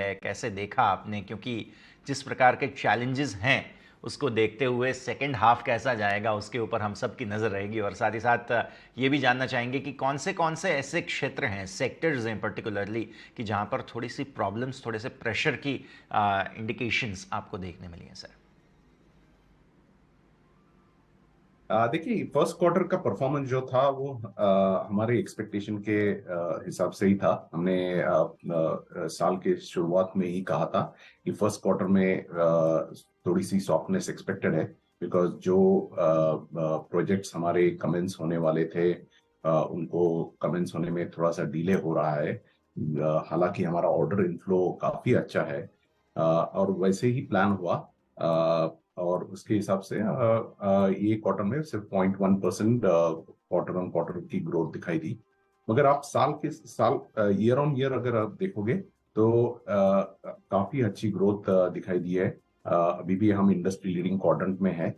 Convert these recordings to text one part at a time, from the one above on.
है, कैसे देखा आपने? क्योंकि जिस प्रकार के चैलेंजेस हैं उसको देखते हुए सेकंड हाफ कैसा जाएगा उसके ऊपर हम सब की नज़र रहेगी। और साथ ही साथ ये भी जानना चाहेंगे कि कौन से ऐसे क्षेत्र हैं, सेक्टर्स हैं पर्टिकुलरली, कि जहाँ पर थोड़ी सी प्रॉब्लम्स, थोड़े से प्रेशर की इंडिकेशंस आपको देखने मिली हैं सर। देखिए, फर्स्ट क्वार्टर का परफॉर्मेंस जो था वो हमारे एक्सपेक्टेशन के हिसाब से ही था। हमने साल के शुरुआत में ही कहा था कि फर्स्ट क्वार्टर में थोड़ी सी सॉफ्टनेस एक्सपेक्टेड है, बिकॉज जो प्रोजेक्ट्स हमारे कमेंस होने वाले थे उनको कमेंस होने में थोड़ा सा डिले हो रहा है। हालांकि हमारा ऑर्डर इनफ्लो काफी अच्छा है, और वैसे ही प्लान हुआ। और उसके हिसाब से ये क्वार्टर में सिर्फ 0.1% क्वार्टर ऑन क्वार्टर की ग्रोथ दिखाई दी। मगर आप साल ईयर ऑन ईयर अगर आप देखोगे तो काफी अच्छी ग्रोथ दिखाई दी है। अभी भी हम इंडस्ट्री लीडिंग क्वाड्रेंट में है।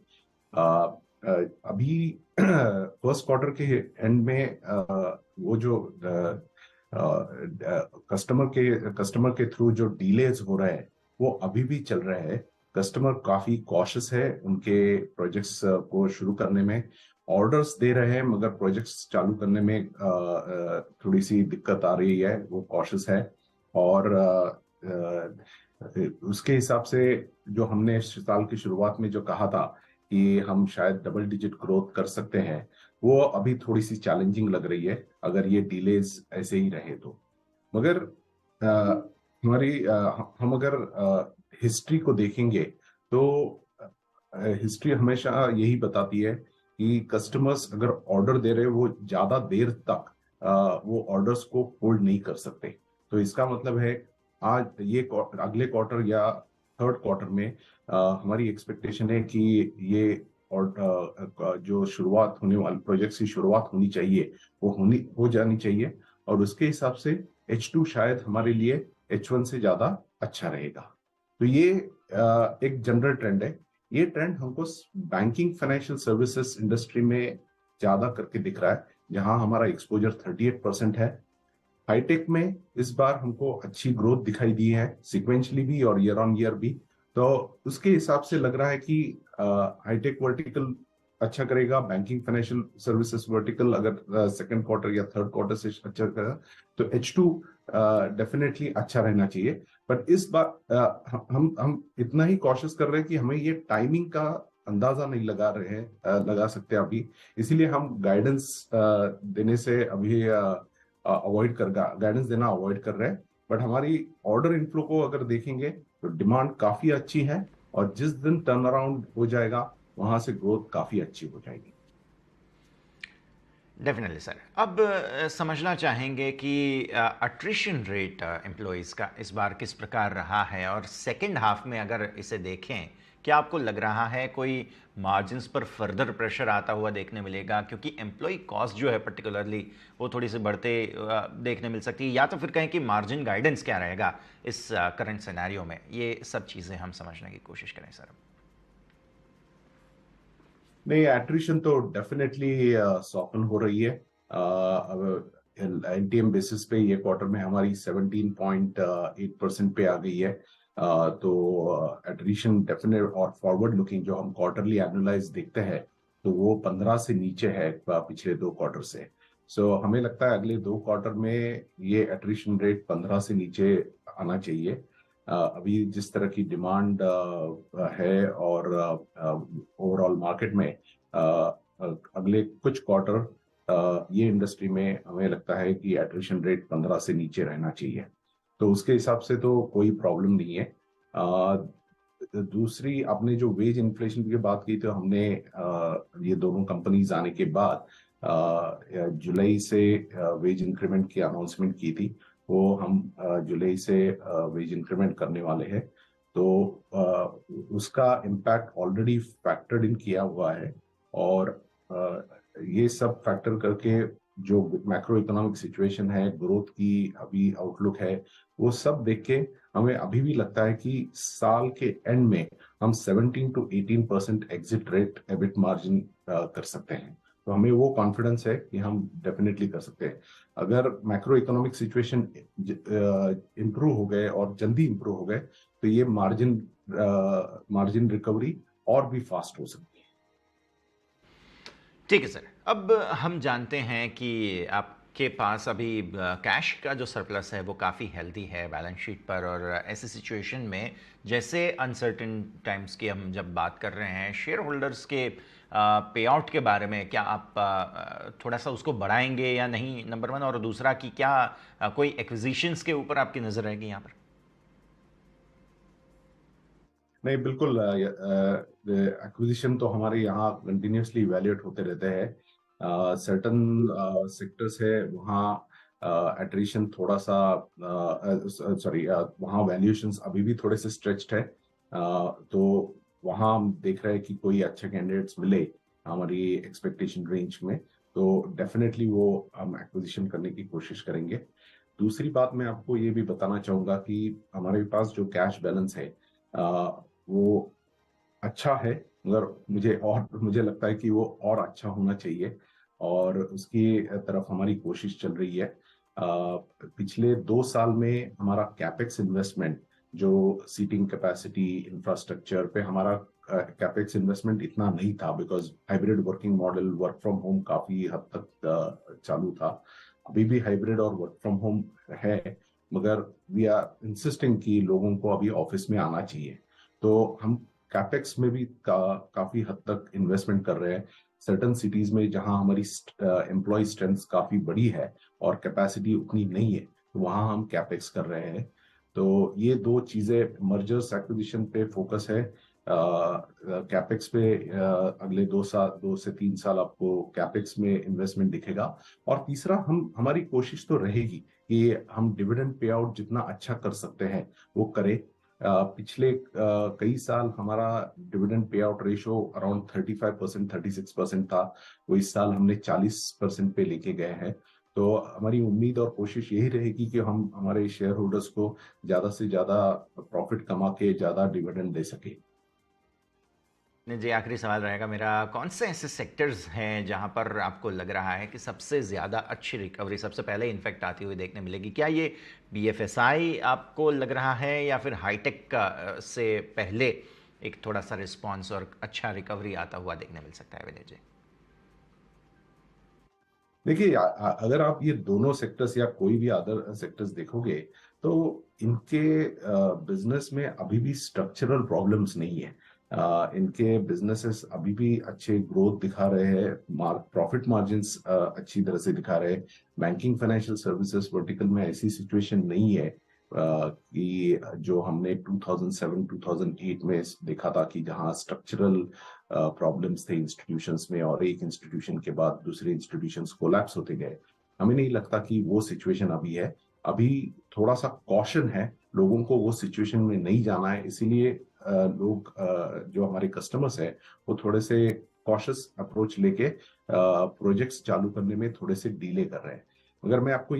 अभी फर्स्ट क्वार्टर के एंड में वो जो कस्टमर के थ्रू जो डीलेज हो रहे हैं वो अभी भी चल रहे हैं। कस्टमर काफी कॉशियस है उनके प्रोजेक्ट्स को शुरू करने में। ऑर्डर्स दे रहे हैं मगर प्रोजेक्ट्स चालू करने में थोड़ी सी दिक्कत आ रही है, वो कॉशियस है। और उसके हिसाब से जो हमने साल की शुरुआत में जो कहा था कि हम शायद डबल डिजिट ग्रोथ कर सकते हैं, वो अभी थोड़ी सी चैलेंजिंग लग रही है अगर ये डिलेज ऐसे ही रहे तो। मगर हम अगर हिस्ट्री को देखेंगे तो हिस्ट्री हमेशा यही बताती है कि कस्टमर्स अगर ऑर्डर दे रहे हैं वो ज्यादा देर तक वो ऑर्डर्स को होल्ड नहीं कर सकते। तो इसका मतलब है आज ये अगले क्वार्टर या थर्ड क्वार्टर में हमारी एक्सपेक्टेशन है कि ये और जो शुरुआत होने वाले प्रोजेक्ट्स की शुरुआत होनी चाहिए वो हो जानी चाहिए। और उसके हिसाब से H2 शायद हमारे लिए H1 से ज्यादा अच्छा रहेगा। तो ये एक जनरल ट्रेंड है। ये ट्रेंड हमको बैंकिंग फाइनेंशियल सर्विसेज इंडस्ट्री में ज्यादा करके दिख रहा है, जहां हमारा एक्सपोजर 38% है। हाईटेक में इस बार हमको अच्छी ग्रोथ दिखाई दी है, सिक्वेंशली भी और ईयर ऑन ईयर भी। तो उसके हिसाब से लग रहा है कि हाईटेक वर्टिकल अच्छा करेगा, बैंकिंग फाइनेंशियल सर्विसेज वर्टिकल अगर सेकंड क्वार्टर या थर्ड क्वार्टर से अच्छा करेगा तो H2 डेफिनेटली अच्छा रहना चाहिए। पर इस बार हम इतना ही कॉशियस कर रहे हैं कि हमें ये टाइमिंग का अंदाजा नहीं लगा सकते अभी। इसीलिए हम गाइडेंस देने से अभी गाइडेंस देना अवॉइड कर रहे हैं। बट हमारी ऑर्डर इनफ्लो को अगर देखेंगे तो डिमांड काफी अच्छी है, और जिस दिन टर्न अराउंड हो जाएगा वहां से ग्रोथ काफी अच्छी हो जाएगी। Definitely sir. अब समझना चाहेंगे कि अट्रिशन रेट एम्प्लॉयज़ का इस बार किस प्रकार रहा है, और सेकंड हाफ में अगर इसे देखें, क्या आपको लग रहा है कोई मार्जिन्स पर फर्दर प्रेशर आता हुआ देखने मिलेगा? क्योंकि एम्प्लॉय कॉस्ट जो है पर्टिकुलरली वो थोड़ी सी बढ़ते देखने मिल सकती है, या तो फिर कहें कि मार्जिन गाइडेंस क्या रहेगा इस करंट सिनेरियो में? ये सब चीज़ें हम समझने की कोशिश करें सर। नहीं, एट्रिशन तो डेफिनेटली सॉफ्टन हो रही है। अब एनटीएम बेसिस पे ये क्वार्टर में हमारी 17.8% पे आ गई है। तो एट्रिशन डेफिनेट और फॉरवर्ड लुकिंग जो हम क्वार्टरली एनुअलाइज देखते हैं तो वो 15 से नीचे है पिछले दो क्वार्टर से। सो हमें लगता है अगले दो क्वार्टर में ये एट्रिशन रेट 15 से नीचे आना चाहिए। अभी जिस तरह की डिमांड है और ओवरऑल मार्केट में अगले कुछ क्वार्टर ये इंडस्ट्री में हमें लगता है कि एट्रिशन रेट 15 से नीचे रहना चाहिए। तो उसके हिसाब से तो कोई प्रॉब्लम नहीं है। दूसरी, आपने जो वेज इन्फ्लेशन की बात की, तो हमने ये दोनों कंपनीज आने के बाद जुलाई से वेज इंक्रीमेंट की अनाउंसमेंट की थी। वो हम जुलाई से वेज इंक्रीमेंट करने वाले हैं। तो उसका इम्पैक्ट ऑलरेडी फैक्टर्ड इन किया हुआ है। और ये सब फैक्टर करके जो मैक्रो इकोनॉमिक सिचुएशन है, ग्रोथ की अभी आउटलुक है, वो सब देख के हमें अभी भी लगता है कि साल के एंड में हम 17 to 18% exit rate EBIT margin कर सकते हैं। तो हमें वो कॉन्फिडेंस है कि हम डेफिनेटली कर सकते हैं। अगर मैक्रो इकोनॉमिक सिचुएशन इम्प्रूव हो गए और जल्दी इम्प्रूव हो गए तो ये मार्जिन रिकवरी और भी फास्ट हो सकती है। ठीक है सर। अब हम जानते हैं कि आपके पास अभी कैश का जो सरप्लस है वो काफ़ी हेल्दी है बैलेंस शीट पर, और ऐसी सिचुएशन में जैसे अनसर्टेन टाइम्स की हम जब बात कर रहे हैं, शेयर होल्डर्स के पे आउट के बारे में क्या आप थोड़ा सा उसको बढ़ाएंगे या नहीं, नंबर वन, और दूसरा कि क्या कोई एक्विजिशंस के ऊपर आपकी नज़र रहेगी यहाँ पर? नहीं, बिल्कुल। एक्विजिशन तो हमारे यहाँ कंटिन्यूसली इवेल्युएट होते रहते हैं। सर्टन सेक्टर्स है वहाँ एट्रिशन थोड़ा सा, सॉरी, वहाँ वैल्यूएशंस अभी भी थोड़े से स्ट्रेच्ड है। तो वहाँ हम देख रहे हैं कि कोई अच्छे कैंडिडेट्स मिले हमारी एक्सपेक्टेशन रेंज में तो डेफिनेटली वो हम एक्विजिशन करने की कोशिश करेंगे। दूसरी बात मैं आपको ये भी बताना चाहूंगा कि हमारे पास जो कैश बैलेंस है वो अच्छा है, मगर मुझे लगता है कि वो और अच्छा होना चाहिए और उसकी तरफ हमारी कोशिश चल रही है। पिछले 2 साल में हमारा कैपेक्स इन्वेस्टमेंट, जो सीटिंग कैपेसिटी इंफ्रास्ट्रक्चर पे हमारा कैपेक्स इन्वेस्टमेंट इतना नहीं था, because hybrid working model, work from home काफी हद तक चालू था। अभी भी हाइब्रिड और वर्क फ्रॉम होम है, मगर वी आर इंसिस्टिंग कि लोगों को अभी ऑफिस में आना चाहिए। तो हम कैपेक्स में भी काफी हद तक इन्वेस्टमेंट कर रहे हैं। सर्टन सिटीज में जहां हमारी एम्प्लॉय स्ट्रेंथ काफी बड़ी है और कैपेसिटी उतनी नहीं है, तो वहां हम कैपेक्स कर रहे हैं। तो ये दो चीजें, मर्जर्स एक्विजिशन पे फोकस है, कैपेक्स पे अगले 2 से 3 साल आपको कैपेक्स में इन्वेस्टमेंट दिखेगा। और तीसरा, हम हमारी कोशिश तो रहेगी कि हम डिविडेंड पे आउट जितना अच्छा कर सकते हैं वो करें। पिछले कई साल हमारा dividend pay out ratio around 35%, 36% था। वो इस साल हमने 40% पे लेके गए हैं। तो हमारी उम्मीद और कोशिश यही रहेगी कि हम हमारे शेयर होल्डर्स को ज्यादा से ज्यादा प्रॉफिट कमा के ज्यादा डिविडेंड दे सके। नहीं जी, आखिरी सवाल रहेगा मेरा, कौन से ऐसे सेक्टर्स हैं जहां पर आपको लग रहा है कि सबसे ज़्यादा अच्छी रिकवरी सबसे पहले इन्फेक्ट आती हुई देखने मिलेगी? क्या ये बीएफएसआई आपको लग रहा है, या फिर हाईटेक का से पहले एक थोड़ा सा रिस्पॉन्स और अच्छा रिकवरी आता हुआ देखने मिल सकता है, विनय जी? देखिए, अगर आप ये दोनों सेक्टर्स या कोई भी अदर सेक्टर्स देखोगे तो इनके बिजनेस में अभी भी स्ट्रक्चरल प्रॉब्लम्स नहीं है। इनके बिजनेसेस अभी भी अच्छे ग्रोथ दिखा रहे हैं, प्रॉफिट मार्जिन्स अच्छी तरह से दिखा रहे हैं। बैंकिंग फाइनेंशियल सर्विसेज वर्टिकल में ऐसी सिचुएशन नहीं है कि जो हमने 2007-2008 में देखा था कि जहां स्ट्रक्चरल प्रॉब्लम्स थे इंस्टीट्यूशंस में और एक इंस्टीट्यूशन के बाद दूसरे इंस्टीट्यूशंस कोलैप्स होते गए। हमें नहीं लगता कि वो सिचुएशन अभी है। अभी थोड़ा सा कॉशन है, लोगों को वो सिचुएशन में नहीं जाना है, इसीलिए लोग, जो हमारे कस्टमर्स हैं, वो थोड़े से कॉशियस अप्रोच लेके प्रोजेक्ट्स चालू करने में थोड़े से डिले कर रहे हैं। मगर मैं आपको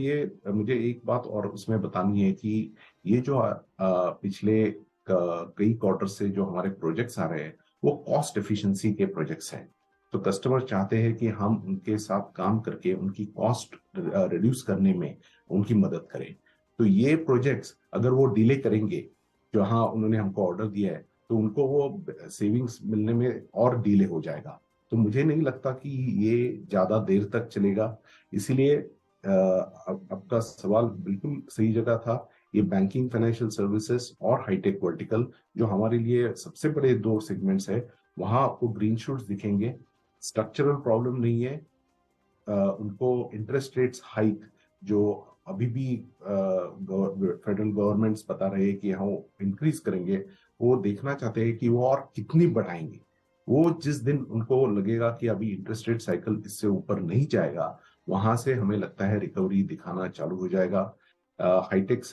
मुझे एक बात और उसमें बतानी है कि ये जो पिछले कई क्वार्टर से जो हमारे प्रोजेक्ट्स आ रहे हैं वो कॉस्ट एफिशिएंसी के प्रोजेक्ट्स हैं। तो कस्टमर चाहते हैं कि हम उनके साथ काम करके उनकी कॉस्ट रिड्यूस करने में उनकी मदद करें। तो ये प्रोजेक्ट्स अगर वो डिले करेंगे, जहां उन्होंने हमको ऑर्डर दिया है, तो उनको वो सेविंग्स मिलने में और डिले हो जाएगा। तो मुझे नहीं लगता कि ये ज्यादा देर तक चलेगा। इसीलिए आपका सवाल बिल्कुल सही जगह था। ये बैंकिंग फाइनेंशियल सर्विसेज और हाईटेक वर्टिकल, जो हमारे लिए सबसे बड़े दो सेगमेंट्स है, वहां आपको ग्रीन शूट्स दिखेंगे। स्ट्रक्चरल प्रॉब्लम नहीं है। उनको इंटरेस्ट रेट्स हाइक, जो अभी भी फेडरल गवर्नमेंट्स बता रहे हैं कि हम इंक्रीज करेंगे, वो देखना चाहते हैं कि वो और कितनी बढ़ाएंगे। वो जिस दिन उनको लगेगा कि अभी इंटरेस्ट रेट साइकिल इससे ऊपर नहीं जाएगा, वहां से हमें लगता है रिकवरी दिखाना चालू हो जाएगा। हाईटेक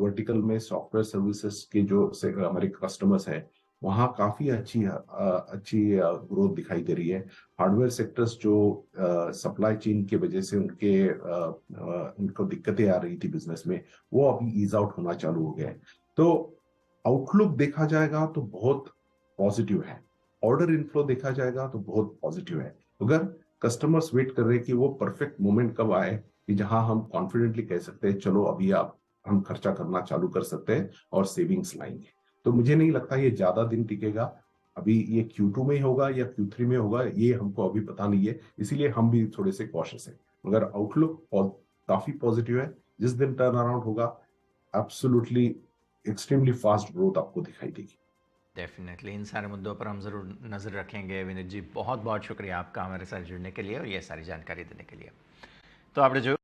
वर्टिकल में सॉफ्टवेयर सर्विसेज के जो हमारे कस्टमर्स हैं, वहाँ काफी अच्छी ग्रोथ दिखाई दे रही है। हार्डवेयर सेक्टर्स जो सप्लाई चेन की वजह से उनको दिक्कतें आ रही थी बिजनेस में, वो अभी ईज आउट होना चालू हो गया है। तो आउटलुक देखा जाएगा तो बहुत पॉजिटिव है। ऑर्डर इनफ्लो देखा जाएगा तो बहुत पॉजिटिव है। अगर कस्टमर्स वेट कर रहे हैं कि वो परफेक्ट मोमेंट कब आए कि जहां हम कॉन्फिडेंटली कह सकते हैं चलो अभी आप हम खर्चा करना चालू कर सकते हैं और सेविंग्स लाएंगे। तो मुझे नहीं लगता ये ज्यादा दिन टिकेगा। अभी ये Q2 में होगा या Q3 में होगा ये हमको अभी पता नहीं है, इसीलिए हम भी थोड़े से कॉशियस हैं। मगर आउटलुक काफी पॉजिटिव है। जिस दिन टर्न अराउंड होगा एब्सोल्युटली एक्सट्रीमली फास्ट ग्रोथ आपको दिखाई देगी। डेफिनेटली इन सारे मुद्दों पर हम ज़रूर नज़र रखेंगे। विनीत जी, बहुत बहुत शुक्रिया आपका हमारे साथ जुड़ने के लिए और ये सारी जानकारी देने के लिए। तो આપણે જોયું